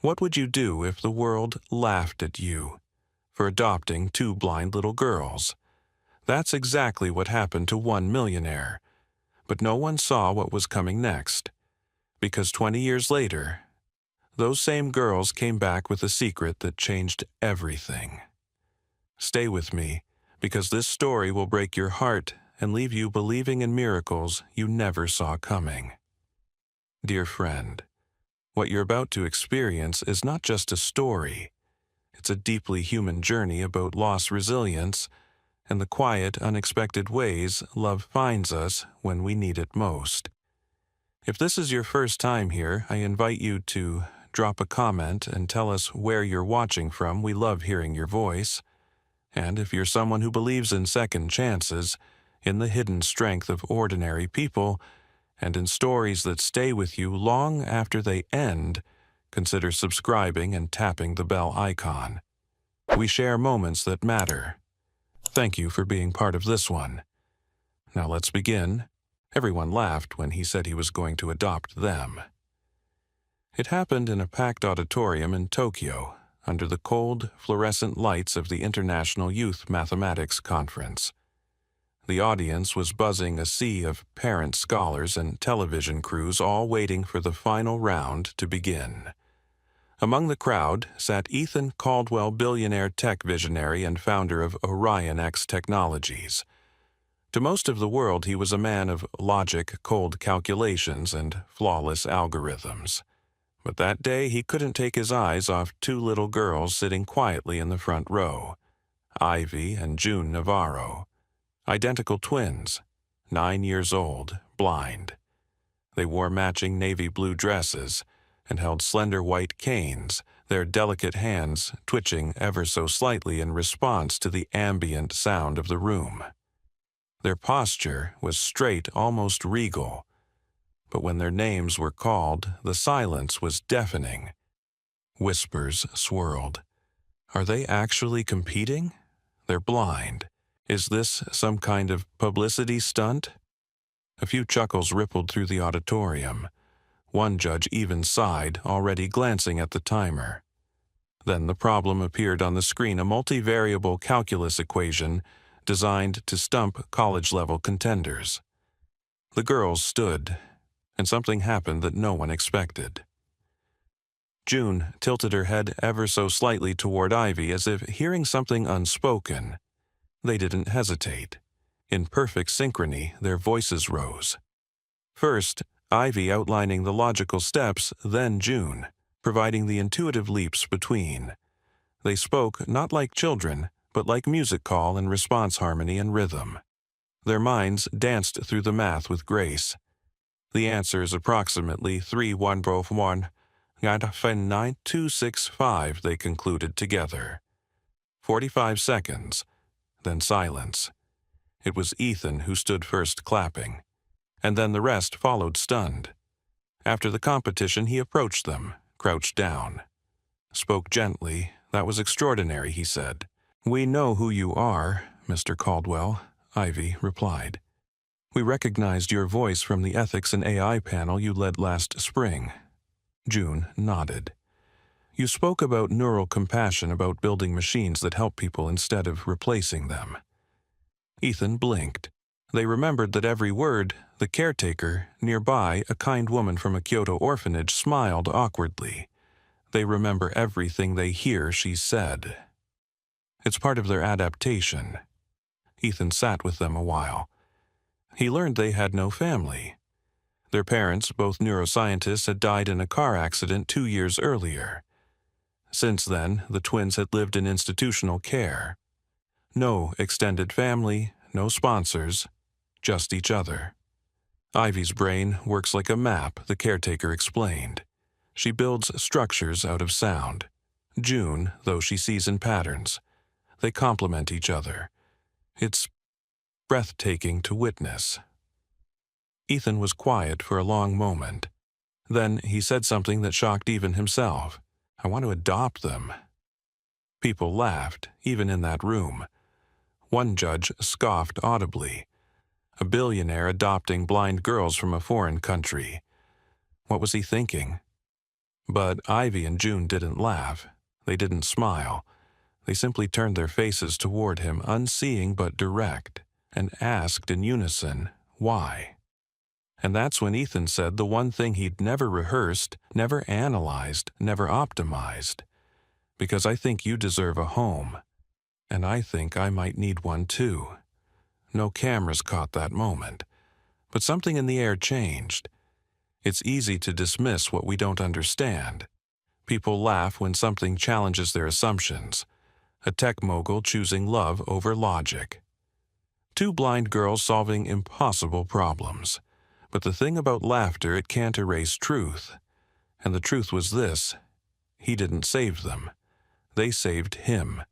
What would you do if the world laughed at you for adopting two blind little girls? That's exactly what happened to one millionaire. But no one saw what was coming next, because 20 years later, those same girls came back with a secret that changed everything. Stay with me, because this story will break your heart and leave you believing in miracles you never saw coming. Dear friend, what you're about to experience is not just a story. It's a deeply human journey about lost resilience and the quiet, unexpected ways love finds us when we need it most. If this is your first time here, I invite you to drop a comment and tell us where you're watching from. We love hearing your voice. And if you're someone who believes in second chances, in the hidden strength of ordinary people, and in stories that stay with you long after they end, consider subscribing and tapping the bell icon. We share moments that matter. Thank you for being part of this one. Now let's begin. Everyone laughed when he said he was going to adopt them. It happened in a packed auditorium in Tokyo, under the cold, fluorescent lights of the International Youth Mathematics Conference. The audience was buzzing, a sea of parent scholars and television crews all waiting for the final round to begin. Among the crowd sat Ethan Caldwell, billionaire tech visionary and founder of Orion X Technologies. To most of the world, he was a man of logic, cold calculations, and flawless algorithms. But that day, he couldn't take his eyes off two little girls sitting quietly in the front row, Ivy and June Navarro. Identical twins, 9 years old, blind. They wore matching navy blue dresses and held slender white canes, their delicate hands twitching ever so slightly in response to the ambient sound of the room. Their posture was straight, almost regal, but when their names were called, the silence was deafening. Whispers swirled. Are they actually competing? They're blind. Is this some kind of publicity stunt? A few chuckles rippled through the auditorium. One judge even sighed, already glancing at the timer. Then the problem appeared on the screen, a multivariable calculus equation designed to stump college-level contenders. The girls stood, and something happened that no one expected. June tilted her head ever so slightly toward Ivy, as if hearing something unspoken. They didn't hesitate. In perfect synchrony, their voices rose. First, Ivy outlining the logical steps, then June, providing the intuitive leaps between. They spoke not like children, but like music call and response harmony and rhythm. Their minds danced through the math with grace. The answer is approximately 3,1,1, 9,265, they concluded together. 45 seconds, then silence. It was Ethan who stood first, clapping, and then the rest followed, stunned. After the competition, he approached them, crouched down. Spoke gently. That was extraordinary, he said. We know who you are, Mr. Caldwell, Ivy replied. We recognized your voice from the Ethics and AI panel you led last spring. June nodded. You spoke about neural compassion, about building machines that help people instead of replacing them. Ethan blinked. They remembered that every word. The caretaker, nearby, a kind woman from a Kyoto orphanage, smiled awkwardly. They remember everything they hear she said. It's part of their adaptation. Ethan sat with them a while. He learned they had no family. Their parents, both neuroscientists, had died in a car accident 2 years earlier. Since then, the twins had lived in institutional care. No extended family, no sponsors, just each other. Ivy's brain works like a map, the caretaker explained. She builds structures out of sound. June, though, she sees in patterns. They complement each other. It's breathtaking to witness. Ethan was quiet for a long moment. Then he said something that shocked even himself. I want to adopt them. People laughed, even in that room. One judge scoffed audibly. A billionaire adopting blind girls from a foreign country. What was he thinking? But Ivy and June didn't laugh. They didn't smile. They simply turned their faces toward him, unseeing but direct, and asked in unison, why? And that's when Ethan said the one thing he'd never rehearsed, never analyzed, never optimized. Because I think you deserve a home. And I think I might need one too. No cameras caught that moment. But something in the air changed. It's easy to dismiss what we don't understand. People laugh when something challenges their assumptions. A tech mogul choosing love over logic. Two blind girls solving impossible problems. But the thing about laughter, it can't erase truth. And the truth was this: he didn't save them. They saved him.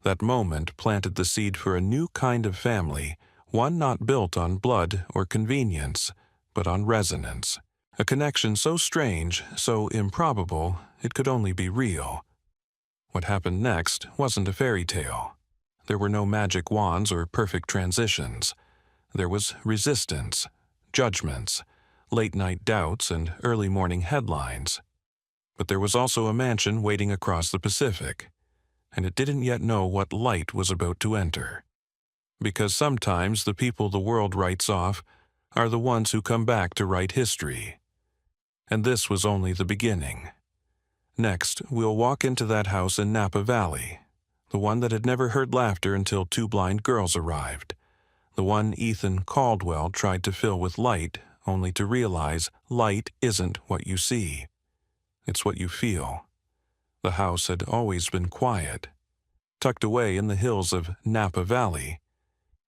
That moment planted the seed for a new kind of family, one not built on blood or convenience, but on resonance. A connection so strange, so improbable, it could only be real. What happened next wasn't a fairy tale. There were no magic wands or perfect transitions. There was resistance, judgments, late-night doubts, and early-morning headlines. But there was also a mansion waiting across the Pacific, and it didn't yet know what light was about to enter. Because sometimes the people the world writes off are the ones who come back to write history. And this was only the beginning. Next, we'll walk into that house in Napa Valley, the one that had never heard laughter until two blind girls arrived, the one Ethan Caldwell tried to fill with light, only to realize light isn't what you see. It's what you feel. The house had always been quiet. Tucked away in the hills of Napa Valley,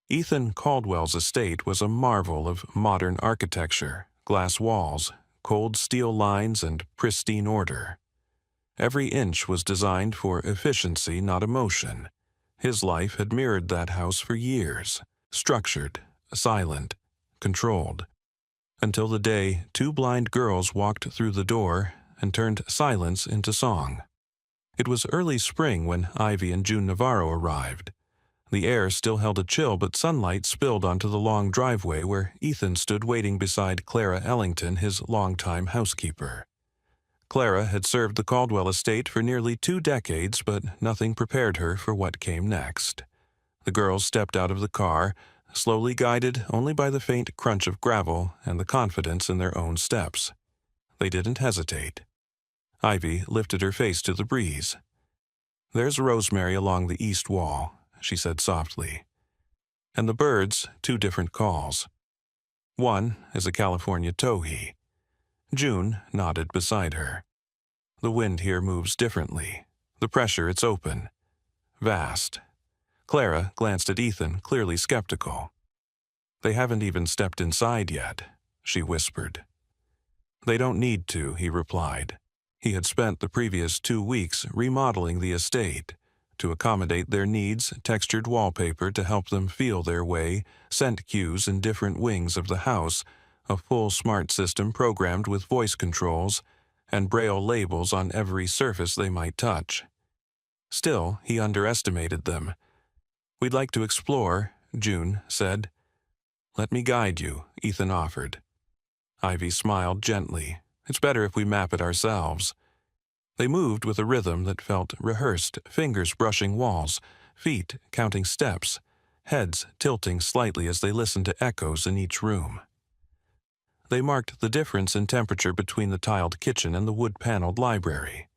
Ethan Caldwell's estate was a marvel of modern architecture, glass walls, cold steel lines, and pristine order. Every inch was designed for efficiency, not emotion. His life had mirrored that house for years, structured, silent, controlled, until the day two blind girls walked through the door and turned silence into song. It was early spring when Ivy and June Navarro arrived. The air still held a chill, but sunlight spilled onto the long driveway where Ethan stood waiting beside Clara Ellington, his longtime housekeeper. Clara had served the Caldwell estate for nearly 2 decades, but nothing prepared her for what came next. The girls stepped out of the car, slowly guided only by the faint crunch of gravel and the confidence in their own steps. They didn't hesitate. Ivy lifted her face to the breeze. "There's Rosemary along the east wall," she said softly. "And the birds, 2 different calls. One is a California towhee." June nodded beside her. "The wind here moves differently. The pressure, it's open. Vast." Clara glanced at Ethan, clearly skeptical. "They haven't even stepped inside yet," she whispered. "They don't need to," he replied. He had spent the previous 2 weeks remodeling the estate. To accommodate their needs, textured wallpaper to help them feel their way, scent cues in different wings of the house, a full smart system programmed with voice controls, and Braille labels on every surface they might touch. Still, he underestimated them. "We'd like to explore," June said. "Let me guide you," Ethan offered. Ivy smiled gently. "It's better if we map it ourselves." They moved with a rhythm that felt rehearsed, fingers brushing walls, feet counting steps, heads tilting slightly as they listened to echoes in each room. They marked the difference in temperature between the tiled kitchen and the wood-paneled library.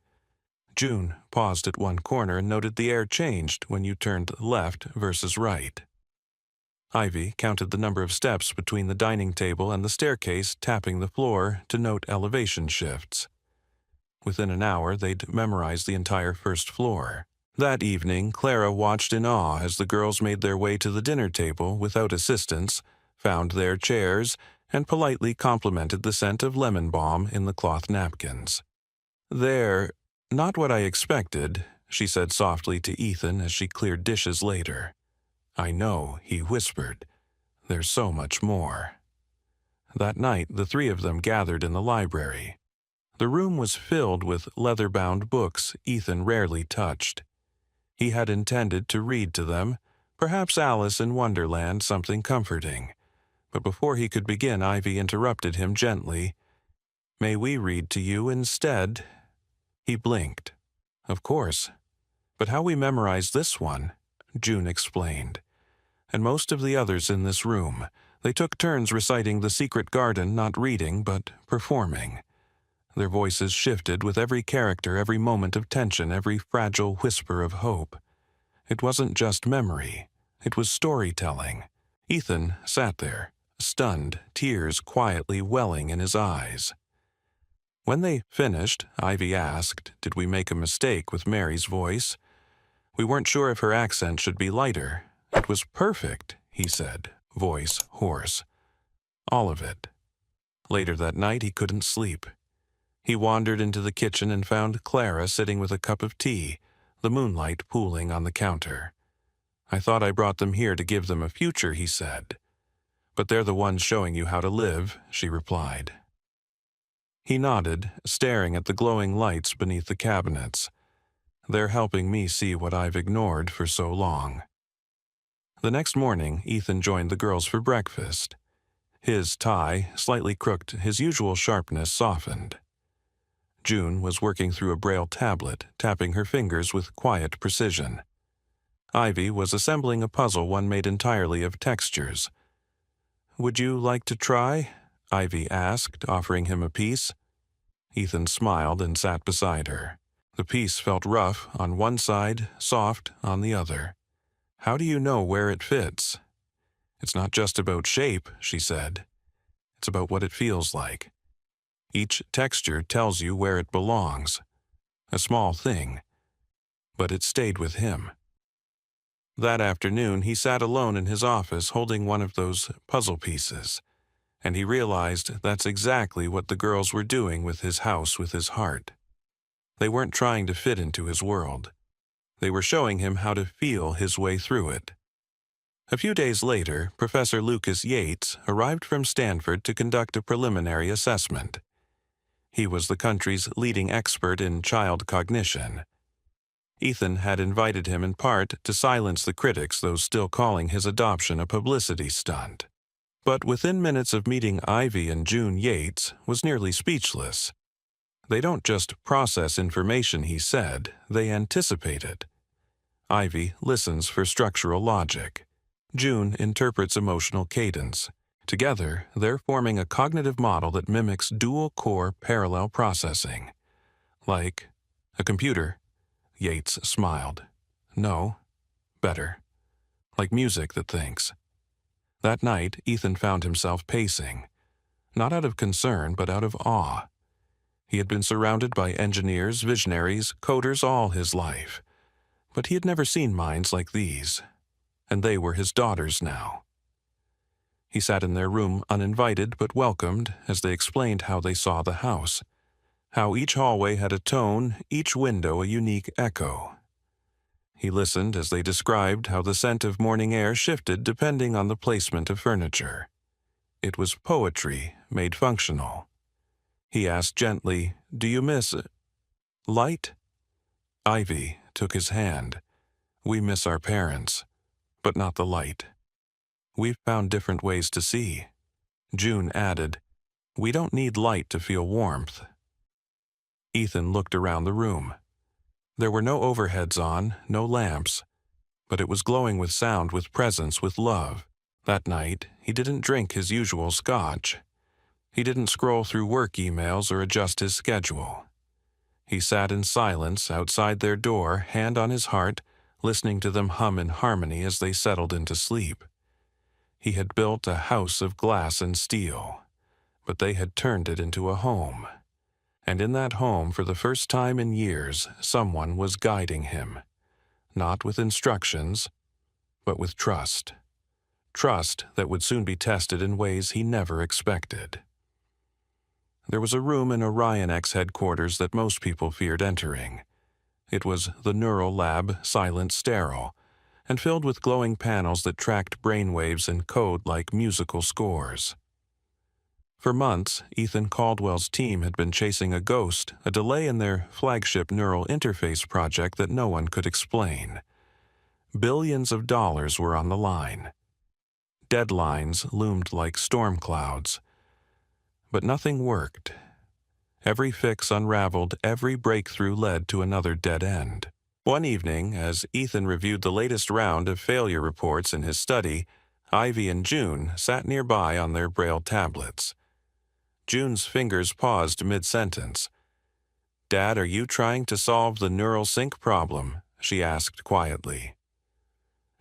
June paused at one corner and noted the air changed when you turned left versus right. Ivy counted the number of steps between the dining table and the staircase, tapping the floor to note elevation shifts. Within an hour, they'd memorized the entire first floor. That evening, Clara watched in awe as the girls made their way to the dinner table without assistance, found their chairs, and politely complimented the scent of lemon balm in the cloth napkins. "They're not what I expected," she said softly to Ethan as she cleared dishes later. "I know," he whispered. "There's so much more." That night, the 3 of them gathered in the library. The room was filled with leather-bound books Ethan rarely touched. He had intended to read to them, perhaps Alice in Wonderland, something comforting. But before he could begin, Ivy interrupted him gently. "May we read to you instead?" He blinked. Of course. But how we memorized this one, June explained. And most of the others in this room, they took turns reciting The Secret Garden, not reading, but performing. Their voices shifted with every character, every moment of tension, every fragile whisper of hope. It wasn't just memory. It was storytelling. Ethan sat there, stunned, tears quietly welling in his eyes. When they finished, Ivy asked, did we make a mistake with Mary's voice? We weren't sure if her accent should be lighter. It was perfect, he said, voice hoarse. All of it. Later that night he couldn't sleep. He wandered into the kitchen and found Clara sitting with a cup of tea, the moonlight pooling on the counter. I thought I brought them here to give them a future, he said. But they're the ones showing you how to live, she replied. He nodded, staring at the glowing lights beneath the cabinets. They're helping me see what I've ignored for so long. The next morning, Ethan joined the girls for breakfast. His tie, slightly crooked, his usual sharpness softened. June was working through a Braille tablet, tapping her fingers with quiet precision. Ivy was assembling a puzzle one made entirely of textures. Would you like to try? Ivy asked, offering him a piece. Ethan smiled and sat beside her. The piece felt rough on one side, soft on the other. How do you know where it fits? It's not just about shape, she said. It's about what it feels like. Each texture tells you where it belongs. A small thing. But it stayed with him. That afternoon, he sat alone in his office holding one of those puzzle pieces, and he realized that's exactly what the girls were doing with his house, with his heart. They weren't trying to fit into his world. They were showing him how to feel his way through it. A few days later, Professor Lucas Yates arrived from Stanford to conduct a preliminary assessment. He was the country's leading expert in child cognition. Ethan had invited him in part to silence the critics, those still calling his adoption a publicity stunt. But within minutes of meeting Ivy and June, Yates was nearly speechless. They don't just process information, he said, they anticipate it. Ivy listens for structural logic. June interprets emotional cadence. Together, they're forming a cognitive model that mimics dual-core parallel processing. Like a computer. Yates smiled. No, better. Like music that thinks. That night, Ethan found himself pacing. Not out of concern, but out of awe. He had been surrounded by engineers, visionaries, coders all his life. But he had never seen minds like these. And they were his daughters now. He sat in their room uninvited but welcomed as they explained how they saw the house. How each hallway had a tone, each window a unique echo. He listened as they described how the scent of morning air shifted depending on the placement of furniture. It was poetry made functional. He asked gently, "Do you miss light?" Ivy took his hand. "We miss our parents, but not the light. We've found different ways to see." June added, "We don't need light to feel warmth." Ethan looked around the room. There were no overheads on, no lamps, but it was glowing with sound, with presence, with love. That night, he didn't drink his usual scotch. He didn't scroll through work emails or adjust his schedule. He sat in silence outside their door, hand on his heart, listening to them hum in harmony as they settled into sleep. He had built a house of glass and steel, but they had turned it into a home. And in that home, for the first time in years, someone was guiding him. Not with instructions, but with trust. Trust that would soon be tested in ways he never expected. There was a room in OrionX headquarters that most people feared entering. It was the Neural Lab, silent, sterile, and filled with glowing panels that tracked brainwaves and code like musical scores. For months, Ethan Caldwell's team had been chasing a ghost, a delay in their flagship neural interface project that no one could explain. Billions of dollars were on the line. Deadlines loomed like storm clouds. But nothing worked. Every fix unraveled, every breakthrough led to another dead end. One evening, as Ethan reviewed the latest round of failure reports in his study, Ivy and June sat nearby on their braille tablets. June's fingers paused mid-sentence. "Dad, are you trying to solve the neural sync problem?" she asked quietly.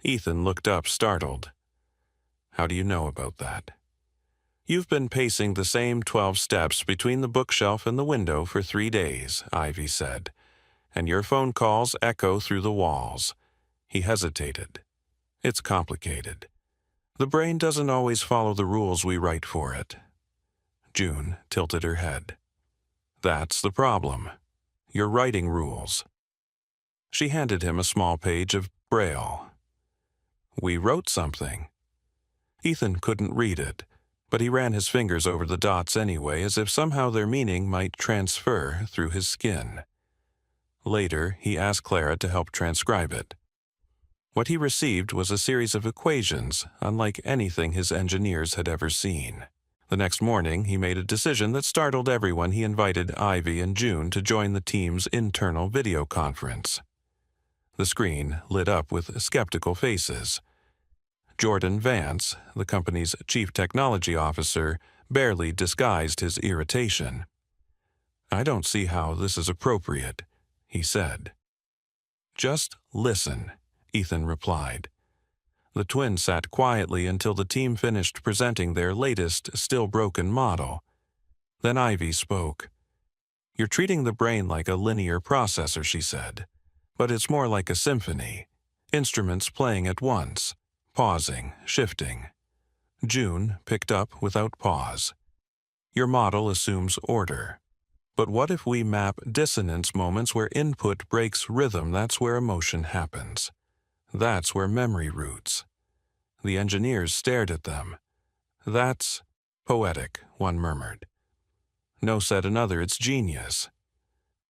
Ethan looked up, startled. "How do you know about that?" "You've been pacing the same 12 steps between the bookshelf and the window for 3 days," Ivy said, "and your phone calls echo through the walls." He hesitated. "It's complicated. The brain doesn't always follow the rules we write for it." June tilted her head. "That's the problem. You're writing rules." She handed him a small page of braille. "We wrote something." Ethan couldn't read it, but he ran his fingers over the dots anyway, as if somehow their meaning might transfer through his skin. Later, he asked Clara to help transcribe it. What he received was a series of equations, unlike anything his engineers had ever seen. The next morning, he made a decision that startled everyone. He invited Ivy and June to join the team's internal video conference. The screen lit up with skeptical faces. Jordan Vance, the company's chief technology officer, barely disguised his irritation. "I don't see how this is appropriate," he said. "Just listen," Ethan replied. The twins sat quietly until the team finished presenting their latest, still-broken model. Then Ivy spoke. "You're treating the brain like a linear processor," she said. "But it's more like a symphony. Instruments playing at once. Pausing, shifting." June picked up without pause. "Your model assumes order. But what if we map dissonance moments where input breaks rhythm? That's where emotion happens. That's where memory roots." The engineers stared at them. "That's poetic," one murmured. "No," said another, "it's genius."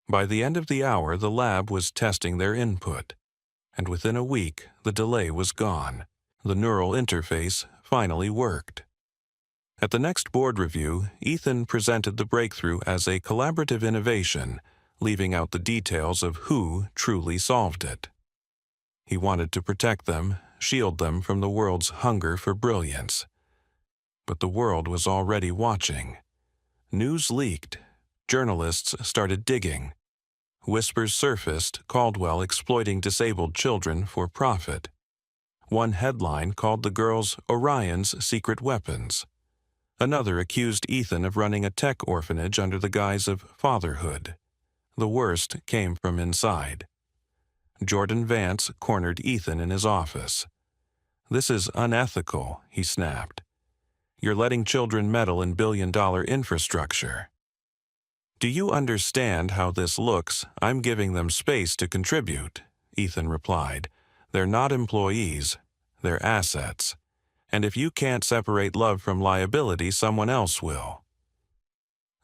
By the end of the hour, the lab was testing their input. And within a week, the delay was gone. The neural interface finally worked. At the next board review, Ethan presented the breakthrough as a collaborative innovation, leaving out the details of who truly solved it. He wanted to protect them, shield them from the world's hunger for brilliance. But the world was already watching. News leaked. Journalists started digging. Whispers surfaced, Caldwell exploiting disabled children for profit. One headline called the girls Orion's secret weapons. Another accused Ethan of running a tech orphanage under the guise of fatherhood. The worst came from inside. Jordan Vance cornered Ethan in his office. "This is unethical," he snapped. "You're letting children meddle in billion-dollar infrastructure." "Do you understand how this looks? I'm giving them space to contribute," Ethan replied. "They're not employees. They're assets. And if you can't separate love from liability, someone else will."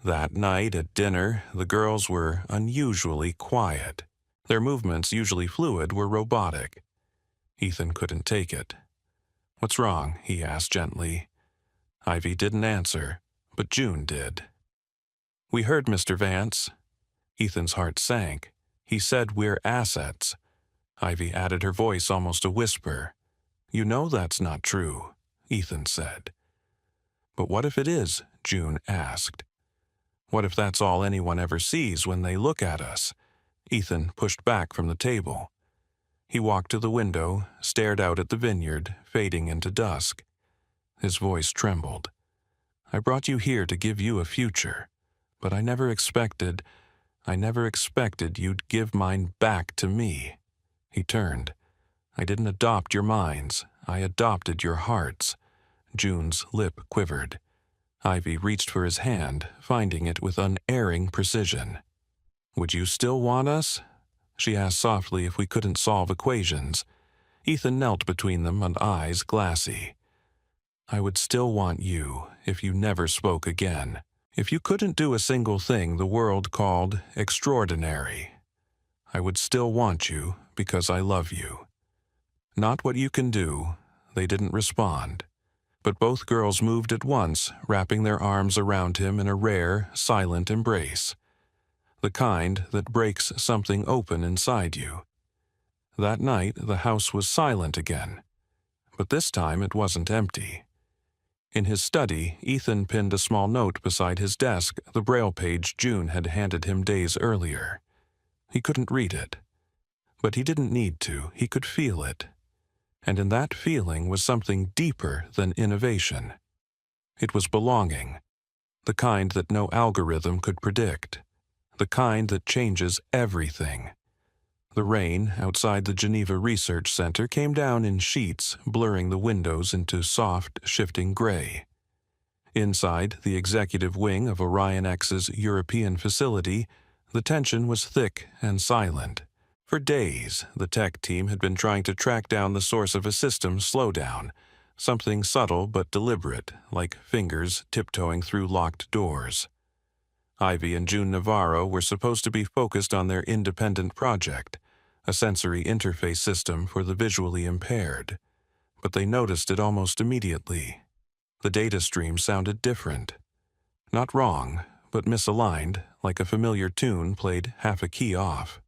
That night at dinner, the girls were unusually quiet. Their movements, usually fluid, were robotic. Ethan couldn't take it. "What's wrong?" he asked gently. Ivy didn't answer, but June did. "We heard Mr. Vance." Ethan's heart sank. "He said we're assets." Ivy added, her voice almost a whisper. "You know that's not true," Ethan said. "But what if it is?" June asked. "What if that's all anyone ever sees when they look at us?" Ethan pushed back from the table. He walked to the window, stared out at the vineyard, fading into dusk. His voice trembled. "I brought you here to give you a future, but I never expected you'd give mine back to me." He turned. "I didn't adopt your minds. I adopted your hearts." June's lip quivered. Ivy reached for his hand, finding it with unerring precision. "Would you still want us?" she asked softly. "If we couldn't solve equations." Ethan knelt between them, and eyes glassy. "I would still want you if you never spoke again. If you couldn't do a single thing the world called extraordinary. I would still want you because I love you. Not what you can do." They didn't respond. But both girls moved at once, wrapping their arms around him in a rare, silent embrace. The kind that breaks something open inside you. That night, the house was silent again. But this time it wasn't empty. In his study, Ethan pinned a small note beside his desk, the Braille page June had handed him days earlier. He couldn't read it. But he didn't need to. He could feel it. And in that feeling was something deeper than innovation. It was belonging, the kind that no algorithm could predict, the kind that changes everything. The rain outside the Geneva Research Center came down in sheets, blurring the windows into soft, shifting gray. Inside the executive wing of Orion X's European facility, the tension was thick and silent. For days, the tech team had been trying to track down the source of a system slowdown, something subtle but deliberate, like fingers tiptoeing through locked doors. Ivy and June Navarro were supposed to be focused on their independent project, a sensory interface system for the visually impaired. But they noticed it almost immediately. The data stream sounded different. Not wrong, but misaligned, like a familiar tune played half a key off.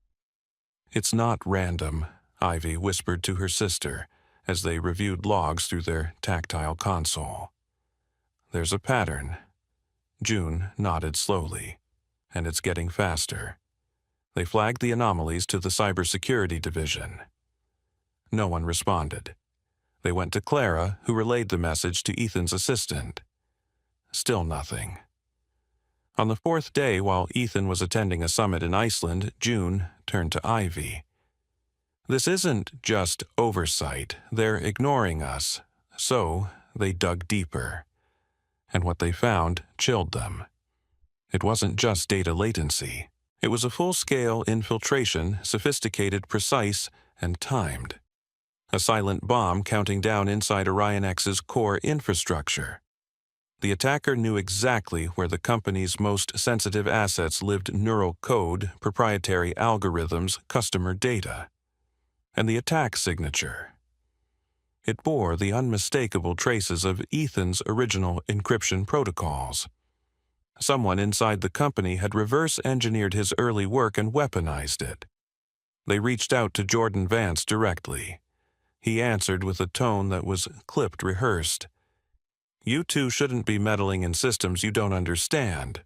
"It's not random," Ivy whispered to her sister as they reviewed logs through their tactile console. "There's a pattern." June nodded slowly. "And it's getting faster." They flagged the anomalies to the cybersecurity division. No one responded. They went to Clara, who relayed the message to Ethan's assistant. Still nothing. On the fourth day, while Ethan was attending a summit in Iceland, June turned to Ivy. "This isn't just oversight. They're ignoring us." So they dug deeper. And what they found chilled them. It wasn't just data latency. It was a full-scale infiltration, sophisticated, precise, and timed. A silent bomb counting down inside Orion X's core infrastructure. The attacker knew exactly where the company's most sensitive assets lived: neural code, proprietary algorithms, customer data. And the attack signature. It bore the unmistakable traces of Ethan's original encryption protocols. Someone inside the company had reverse-engineered his early work and weaponized it. They reached out to Jordan Vance directly. He answered with a tone that was clipped rehearsed. "You two shouldn't be meddling in systems you don't understand."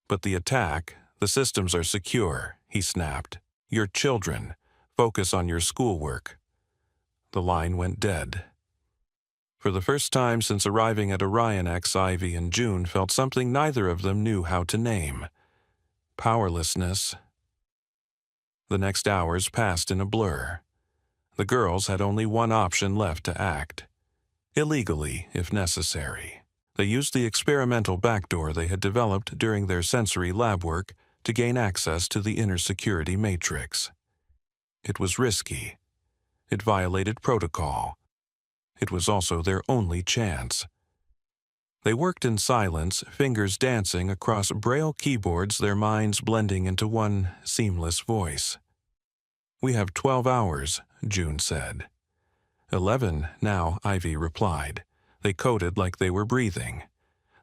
"But the attack, the systems are secure," he snapped. "You're children. Focus on your schoolwork." The line went dead. For the first time since arriving at Orion X, Ivy and June felt something neither of them knew how to name. Powerlessness. The next hours passed in a blur. The girls had only one option left to act. Illegally, if necessary. They used the experimental backdoor they had developed during their sensory lab work to gain access to the inner security matrix. It was risky. It violated protocol. It was also their only chance. They worked in silence, fingers dancing across Braille keyboards, their minds blending into one seamless voice. "We have 12 hours, June said. 11 now, Ivy replied. They coded like they were breathing.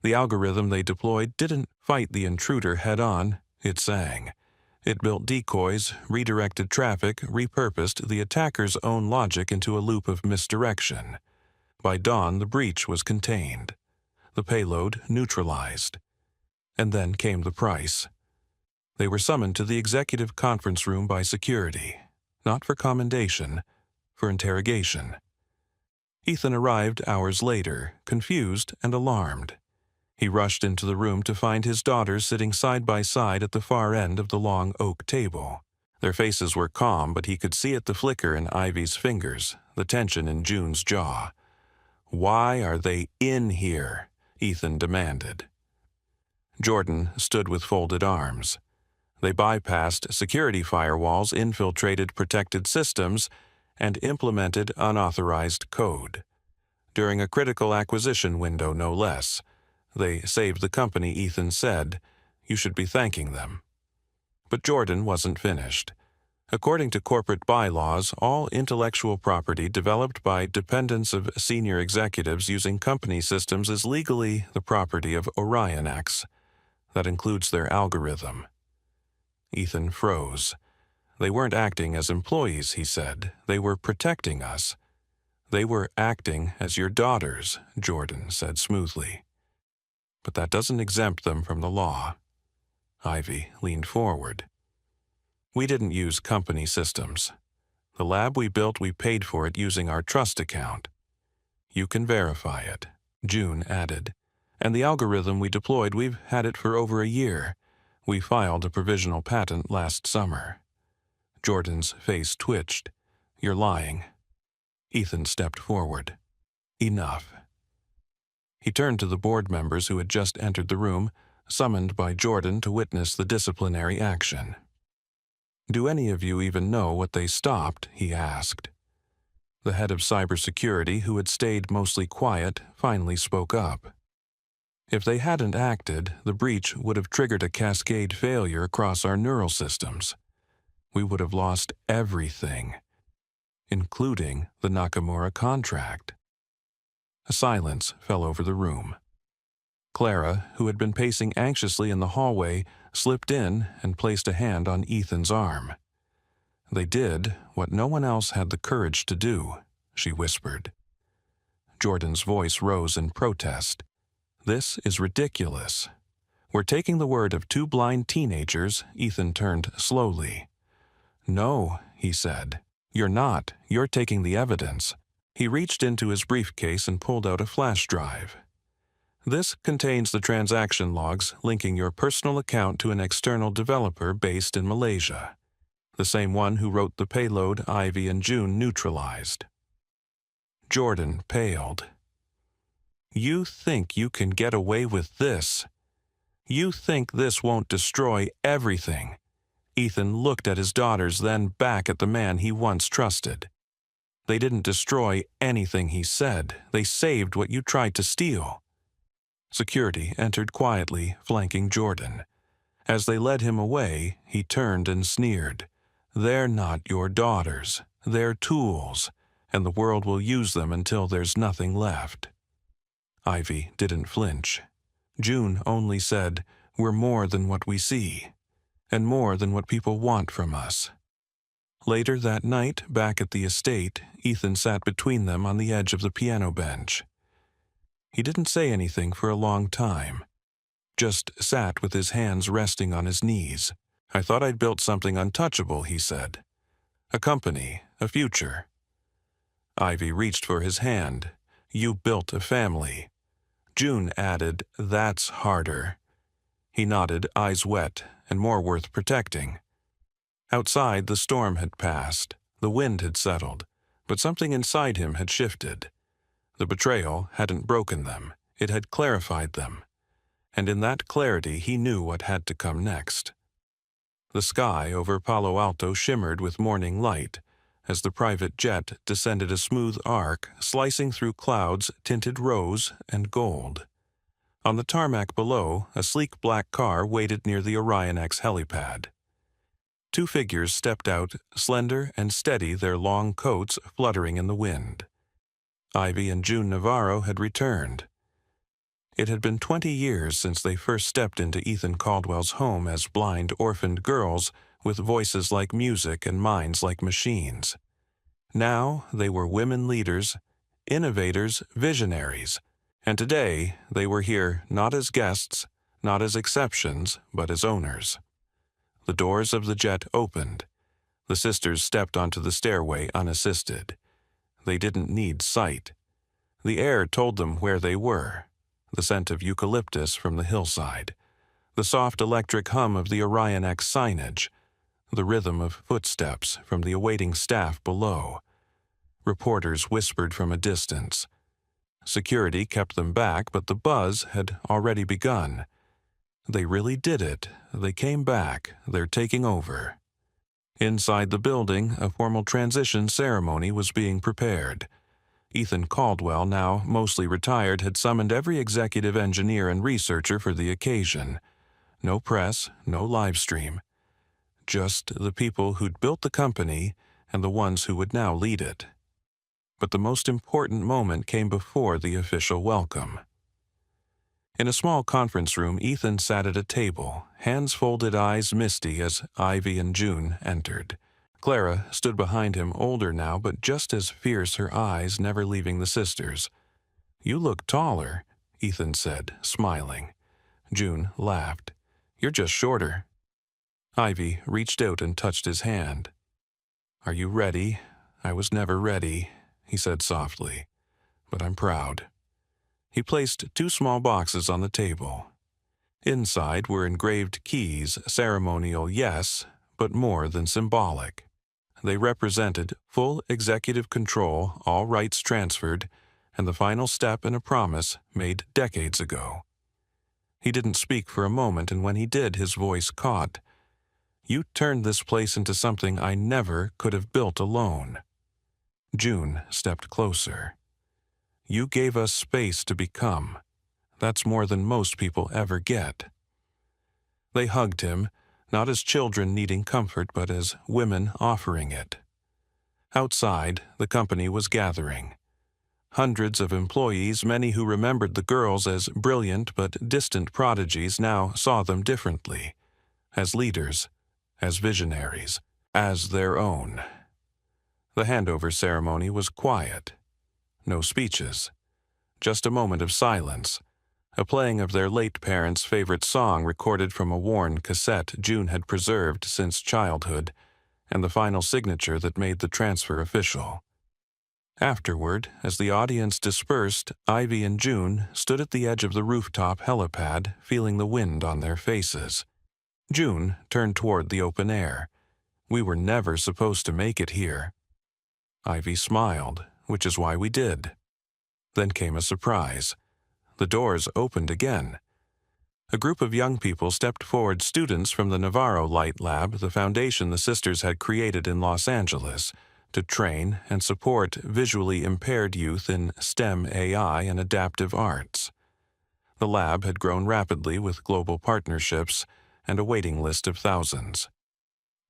The algorithm they deployed didn't fight the intruder head-on, it sang. It built decoys, redirected traffic, repurposed the attacker's own logic into a loop of misdirection. By dawn, the breach was contained. The payload neutralized. And then came the price. They were summoned to the executive conference room by security, not for commendation, for interrogation. Ethan arrived hours later, confused and alarmed. He rushed into the room to find his daughters sitting side by side at the far end of the long oak table. Their faces were calm, but he could see at the flicker in Ivy's fingers, the tension in June's jaw. "Why are they in here?" Ethan demanded. Jordan stood with folded arms. They bypassed security firewalls, infiltrated protected systems, and implemented unauthorized code. During a critical acquisition window, no less. They saved the company, Ethan said. You should be thanking them. But Jordan wasn't finished. According to corporate bylaws, all intellectual property developed by dependents of senior executives using company systems is legally the property of OrionX. That includes their algorithm. Ethan froze. They weren't acting as employees, he said. They were protecting us. They were acting as your daughters, Jordan said smoothly. But that doesn't exempt them from the law. Ivy leaned forward. We didn't use company systems. The lab we built, we paid for it using our trust account. You can verify it, June added. And the algorithm we deployed, we've had it for over a year. We filed a provisional patent last summer. Jordan's face twitched. You're lying. Ethan stepped forward. Enough. He turned to the board members who had just entered the room, summoned by Jordan to witness the disciplinary action. Do any of you even know what they stopped? He asked. The head of cybersecurity, who had stayed mostly quiet, finally spoke up. If they hadn't acted, the breach would have triggered a cascade failure across our neural systems. We would have lost everything, including the Nakamura contract. A silence fell over the room. Clara, who had been pacing anxiously in the hallway, slipped in and placed a hand on Ethan's arm. They did what no one else had the courage to do, she whispered. Jordan's voice rose in protest. This is ridiculous. We're taking the word of two blind teenagers. Ethan turned slowly. No, he said. You're not. You're taking the evidence. He reached into his briefcase and pulled out a flash drive. This contains the transaction logs linking your personal account to an external developer based in Malaysia, the same one who wrote the payload Ivy and June neutralized. Jordan paled. You think you can get away with this? You think this won't destroy everything? Ethan looked at his daughters, then back at the man he once trusted. They didn't destroy anything he said. They saved what you tried to steal. Security entered quietly, flanking Jordan. As they led him away, he turned and sneered. They're not your daughters. They're tools, and the world will use them until there's nothing left. Ivy didn't flinch. June only said, We're more than what we see, and more than what people want from us. Later that night, back at the estate, Ethan sat between them on the edge of the piano bench. He didn't say anything for a long time, just sat with his hands resting on his knees. I thought I'd built something untouchable, he said. A company, a future. Ivy reached for his hand. You built a family. June added, That's harder. He nodded, eyes wet, and more worth protecting. Outside, the storm had passed. The wind had settled, but something inside him had shifted. The betrayal hadn't broken them. It had clarified them. And in that clarity, he knew what had to come next. The sky over Palo Alto shimmered with morning light as the private jet descended a smooth arc, slicing through clouds tinted rose and gold. On the tarmac below, a sleek black car waited near the OrionX helipad. Two figures stepped out, slender and steady, their long coats fluttering in the wind. Ivy and June Navarro had returned. It had been 20 years since they first stepped into Ethan Caldwell's home as blind, orphaned girls with voices like music and minds like machines. Now they were women leaders, innovators, visionaries, and today they were here not as guests, not as exceptions, but as owners. The doors of the jet opened. The sisters stepped onto the stairway unassisted. They didn't need sight. The air told them where they were, the scent of eucalyptus from the hillside, the soft electric hum of the OrionX signage, the rhythm of footsteps from the awaiting staff below. Reporters whispered from a distance. Security kept them back, but the buzz had already begun. They really did it. They came back. They're taking over. Inside the building, a formal transition ceremony was being prepared. Ethan Caldwell, now mostly retired, had summoned every executive engineer and researcher for the occasion. No press, no live stream. just the people who'd built the company and the ones who would now lead it. But the most important moment came before the official welcome. In a small conference room, Ethan sat at a table, hands folded, eyes misty as Ivy and June entered. Clara stood behind him, older now, but just as fierce, her eyes never leaving the sisters. "You look taller," Ethan said, smiling. June laughed. "You're just shorter." Ivy reached out and touched his hand. "Are you ready?" "I was never ready," he said softly, "but I'm proud." He placed 2 small boxes on the table. Inside were engraved keys, ceremonial, yes, but more than symbolic. They represented full executive control, all rights transferred, and the final step in a promise made decades ago. He didn't speak for a moment, and when he did, his voice caught. "You turned this place into something I never could have built alone." June stepped closer. "You gave us space to become. That's more than most people ever get." They hugged him, not as children needing comfort, but as women offering it. Outside, the company was gathering. Hundreds of employees, many who remembered the girls as brilliant but distant prodigies, now saw them differently, as leaders, as visionaries, as their own. The handover ceremony was quiet. No speeches. Just a moment of silence, a playing of their late parents' favorite song recorded from a worn cassette June had preserved since childhood, and the final signature that made the transfer official. Afterward, as the audience dispersed, Ivy and June stood at the edge of the rooftop helipad, feeling the wind on their faces. June turned toward the open air. "We were never supposed to make it here." Ivy smiled, "Which is why we did." Then came a surprise. The doors opened again. A group of young people stepped forward, students from the Navarro Light Lab, the foundation the sisters had created in Los Angeles, to train and support visually impaired youth in STEM, AI, and adaptive arts. The lab had grown rapidly with global partnerships and a waiting list of thousands.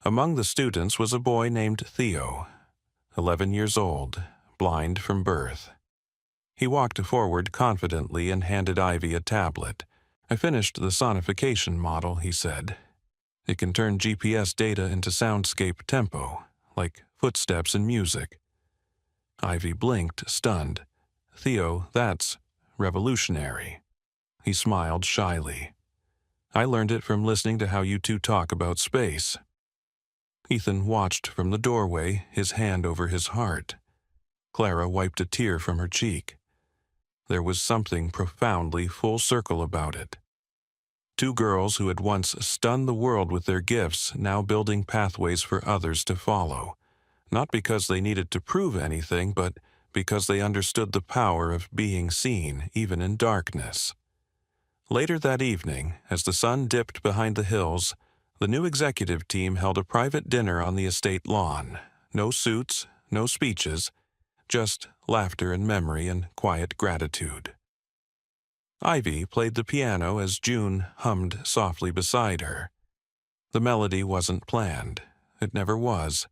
Among the students was a boy named Theo, 11 years old, blind from birth. He walked forward confidently and handed Ivy a tablet. "I finished the sonification model," he said. "It can turn GPS data into soundscape tempo, like footsteps in music." Ivy blinked, stunned. "Theo, that's revolutionary." He smiled shyly. "I learned it from listening to how you two talk about space." Ethan watched from the doorway, his hand over his heart. Clara wiped a tear from her cheek. There was something profoundly full circle about it. 2 girls who had once stunned the world with their gifts, now building pathways for others to follow, not because they needed to prove anything, but because they understood the power of being seen, even in darkness. Later that evening, as the sun dipped behind the hills, the new executive team held a private dinner on the estate lawn. No suits, no speeches, just laughter and memory and quiet gratitude. Ivy played the piano as June hummed softly beside her. The melody wasn't planned. It never was.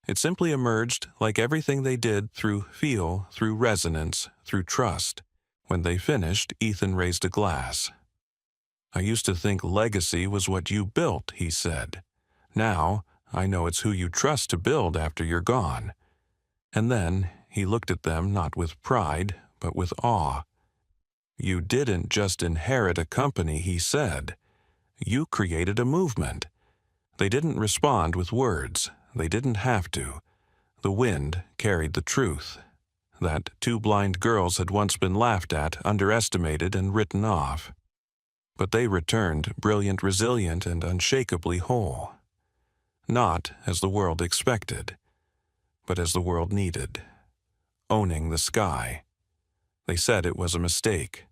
It simply emerged, like everything they did, through feel, through resonance, through trust. When they finished, Ethan raised a glass. "I used to think legacy was what you built," he said. "Now, I know it's who you trust to build after you're gone." And then he looked at them not with pride, but with awe. "You didn't just inherit a company," he said. "You created a movement." They didn't respond with words. They didn't have to. The wind carried the truth. That 2 blind girls had once been laughed at, underestimated, and written off. But they returned, brilliant, resilient, and unshakably whole. Not as the world expected, but as the world needed. Owning the sky. They said it was a mistake.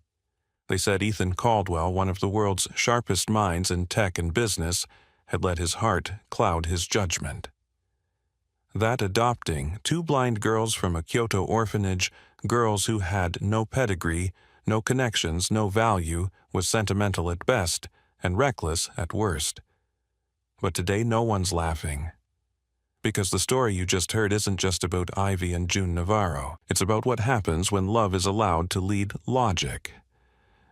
They said Ethan Caldwell, one of the world's sharpest minds in tech and business, had let his heart cloud his judgment. That adopting 2 blind girls from a Kyoto orphanage, girls who had no pedigree, no connections, no value, was sentimental at best and reckless at worst. But today no one's laughing. Because the story you just heard isn't just about Ivy and June Navarro. It's about what happens when love is allowed to lead logic.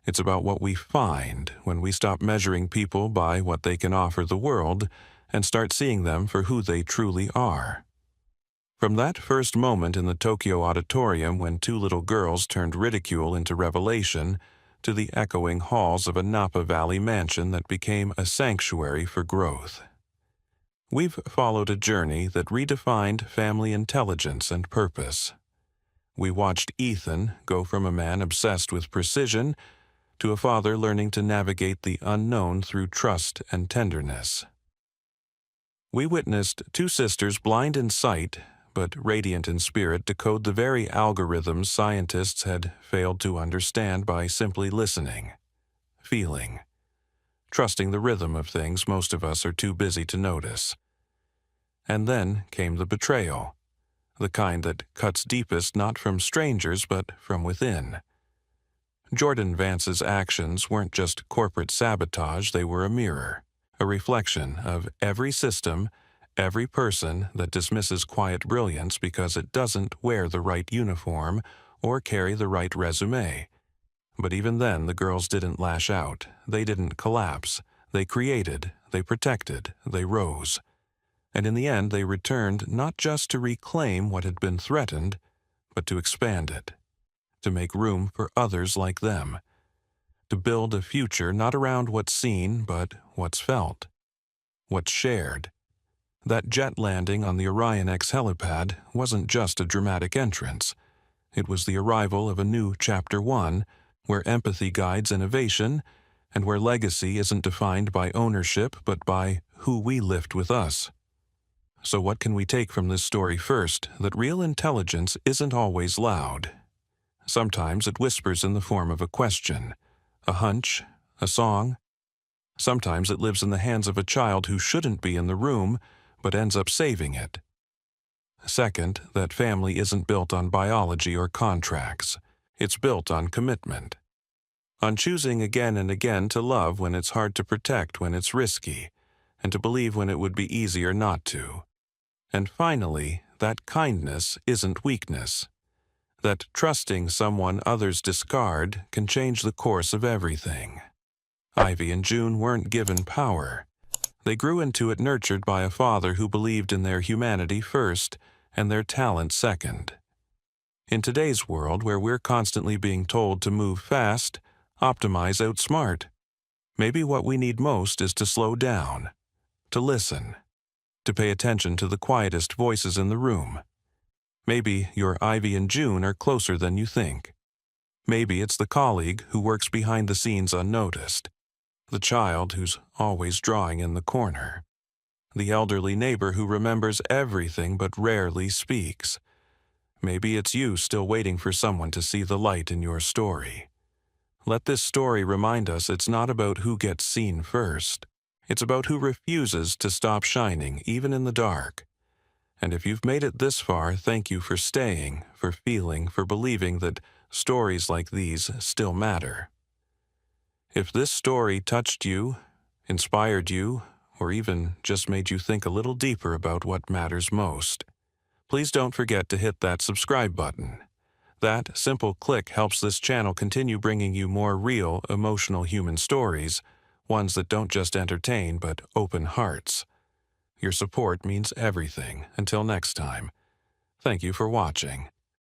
It's about what we find when we stop measuring people by what they can offer the world and start seeing them for who they truly are. From that first moment in the Tokyo Auditorium when two little girls turned ridicule into revelation, to the echoing halls of a Napa Valley mansion that became a sanctuary for growth. We've followed a journey that redefined family intelligence and purpose. We watched Ethan go from a man obsessed with precision to a father learning to navigate the unknown through trust and tenderness. We witnessed two sisters blind in sight, but radiant in spirit, decode the very algorithms scientists had failed to understand by simply listening, feeling, trusting the rhythm of things most of us are too busy to notice. And then came the betrayal, the kind that cuts deepest not from strangers but from within. Jordan Vance's actions weren't just corporate sabotage, they were a mirror, a reflection of every system, every person that dismisses quiet brilliance because it doesn't wear the right uniform or carry the right resume. But even then, the girls didn't lash out. They didn't collapse. They created, they protected, they rose. And in the end, they returned not just to reclaim what had been threatened, but to expand it, to make room for others like them, to build a future not around what's seen, but what's felt, what's shared. That jet landing on the Orion X helipad wasn't just a dramatic entrance. It was the arrival of a new Chapter 1, where empathy guides innovation, and where legacy isn't defined by ownership but by who we lift with us. So what can we take from this story? First, that real intelligence isn't always loud. Sometimes it whispers in the form of a question, a hunch, a song. Sometimes it lives in the hands of a child who shouldn't be in the room, but ends up saving it. Second, that family isn't built on biology or contracts. It's built on commitment. On choosing again and again to love when it's hard to protect, when it's risky, and to believe when it would be easier not to. And finally, that kindness isn't weakness. That trusting someone others discard can change the course of everything. Ivy and June weren't given power. They grew into it nurtured by a father who believed in their humanity first and their talent second. In today's world, where we're constantly being told to move fast, optimize, outsmart, maybe what we need most is to slow down, to listen, to pay attention to the quietest voices in the room. Maybe your Ivy and June are closer than you think. Maybe it's the colleague who works behind the scenes unnoticed, the child who's always drawing in the corner, the elderly neighbor who remembers everything but rarely speaks. Maybe it's you still waiting for someone to see the light in your story. Let this story remind us it's not about who gets seen first. It's about who refuses to stop shining, even in the dark. And if you've made it this far, thank you for staying, for feeling, for believing that stories like these still matter. If this story touched you, inspired you, or even just made you think a little deeper about what matters most, please don't forget to hit that subscribe button. That simple click helps this channel continue bringing you more real, emotional human stories, ones that don't just entertain but open hearts. Your support means everything. Until next time, thank you for watching.